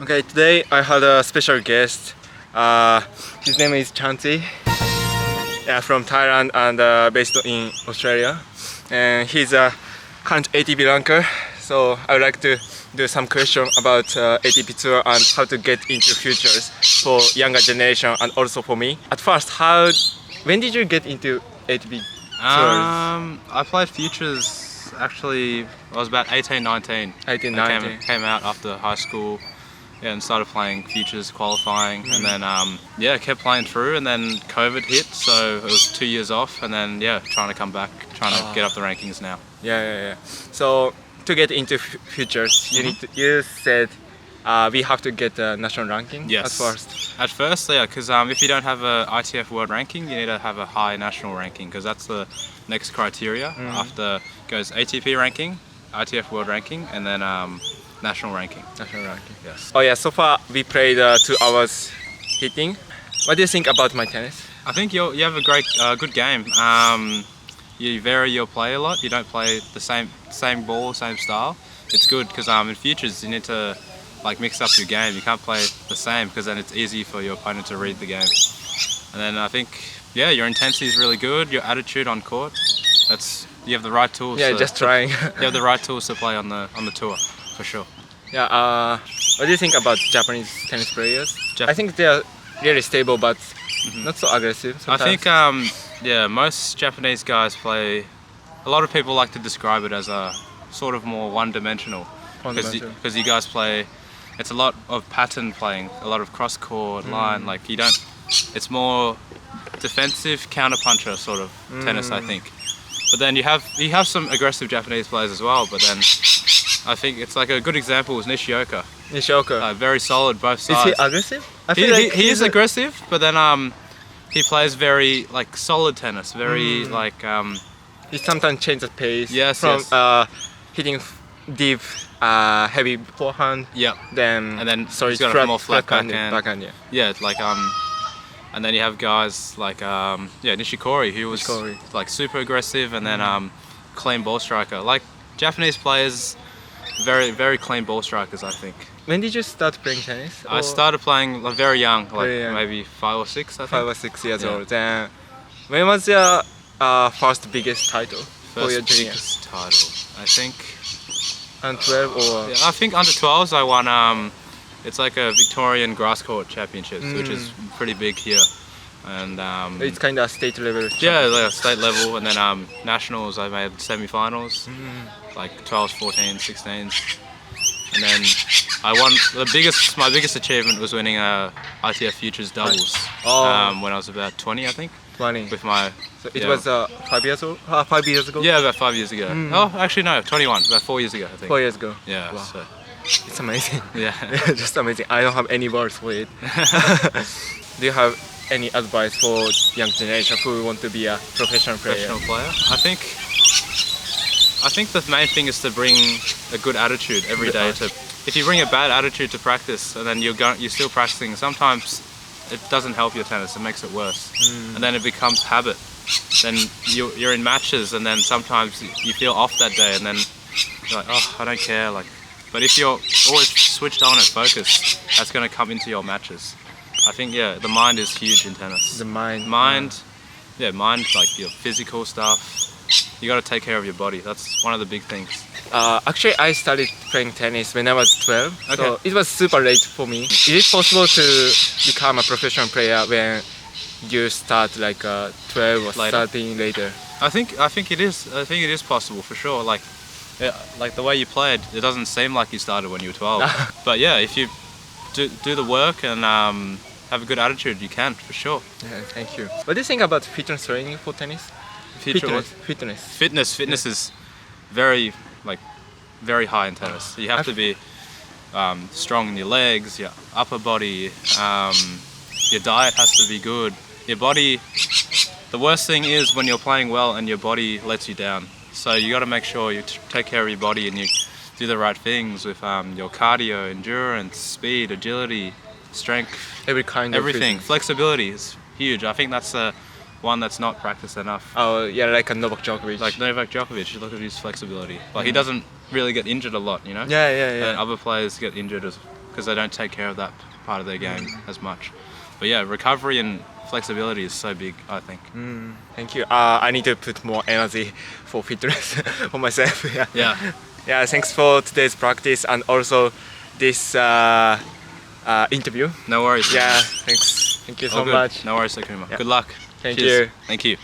Okay, today I had a special guest. His name is Chanti. Yeah, from Thailand and based in Australia. And he's a current ATP ranker. So I would like to do some question about ATP tour and how to get into futures for younger generation and also for me. At first, when did you get into ATP tours? I played futures actually. I was about 18, 19. 18, 19. Came out after high school. Yeah, and started playing futures, qualifying, and then kept playing through. And then COVID hit, so it was 2 years off. And then trying to come back, trying to get up the rankings now. Yeah. So to get into futures, you said we have to get a national ranking. Yes. At first. At first, yeah, because if you don't have a ITF world ranking, you need to have a high national ranking, because that's the next criteria. After goes ATP ranking, ITF world ranking, and then national ranking. National ranking. Yes. Oh yeah. So far we played 2 hours hitting. What do you think about my tennis? I think you have a good game. You vary your play a lot. You don't play the same ball, same style. It's good because in futures you need to mix up your game. You can't play the same because then it's easy for your opponent to read the game. And then I think your intensity is really good. Your attitude on court. You have the right tools. Yeah, just trying. You have the right tools to play on the tour, for sure. Yeah. What do you think about Japanese tennis players? I think they are really stable, but not so aggressive sometimes. I think most Japanese guys play. A lot of people like to describe it as a sort of more one-dimensional. Because you guys play. It's a lot of pattern playing, a lot of cross-court line. It's more defensive counter-puncher sort of tennis, I think. But then you have some aggressive Japanese players as well. But then I think it's a good example is Nishioka. Very solid both sides. Is he aggressive? I feel like he is aggressive, but then he plays very solid tennis. Very he sometimes changes the pace. Yes, from hitting deep, heavy forehand. Yeah. And then he's got a more flat backhand. Yeah. And then you have guys like Nishikori, who was super aggressive, and then clean ball striker. Japanese players, very very clean ball strikers, I think. When did you start playing tennis? I started playing very young, maybe 5 or 6. I think. 5 or 6 years old. Then, when was your first biggest title for your junior? Biggest title, I think. Under 12 or? I think under 12s I won. It's like a Victorian grass court championships, which is pretty big here, and it's kind of state level. Yeah, state level, and then nationals I made semi-finals, 12s, 14s, 16s, and then I won my biggest achievement was winning ITF Futures doubles when I was about 20, I think. 20. With my. So it was 5 years old. 5 years ago. Yeah, about 5 years ago. Oh, actually no, 21. About 4 years ago, I think. 4 years ago. Yeah. Wow. So. It's amazing. Yeah. Just amazing. I don't have any words for it. Do you have any advice for young generation who want to be a professional player? I think the main thing is to bring a good attitude every day. If you bring a bad attitude to practice and then you're still practicing, sometimes it doesn't help your tennis. It makes it worse, and then it becomes habit. Then you're in matches, and then sometimes you feel off that day, and then you're like, oh, I don't care. But if you're always switched on and focused, that's going to come into your matches. I think the mind is huge in tennis. The mind. Mind, your physical stuff. You got to take care of your body. That's one of the big things. Actually, I started playing tennis when I was 12. Okay. So it was super late for me. Is it possible to become a professional player when you start 12 or starting later? I think it is. I think it is possible for sure. The way you played, it doesn't seem like you started when you were 12. But if you do the work and have a good attitude, you can, for sure. Yeah, thank you. What do you think about fitness training for tennis? Fitness is very very high in tennis. You have to be strong in your legs, your upper body. Your diet has to be good. Your body. The worst thing is when you're playing well and your body lets you down. So you got to make sure you take care of your body and you do the right things with your cardio, endurance, speed, agility, strength, everything. Flexibility is huge. I think that's one that's not practiced enough. Oh yeah, like a Novak Djokovic. Like Novak Djokovic, you look at his flexibility. He doesn't really get injured a lot, you know. Yeah. And other players get injured because they don't take care of that part of their game as much. But yeah, recovery and flexibility is so big, I think. Thank you. I need to put more energy for fitness for myself. Yeah. Yeah, thanks for today's practice and also this interview. No worries. Yeah, thanks. Thank you All so good. much. No worries, Takuma. Yeah. Good luck. Thank Cheers. you. Thank you.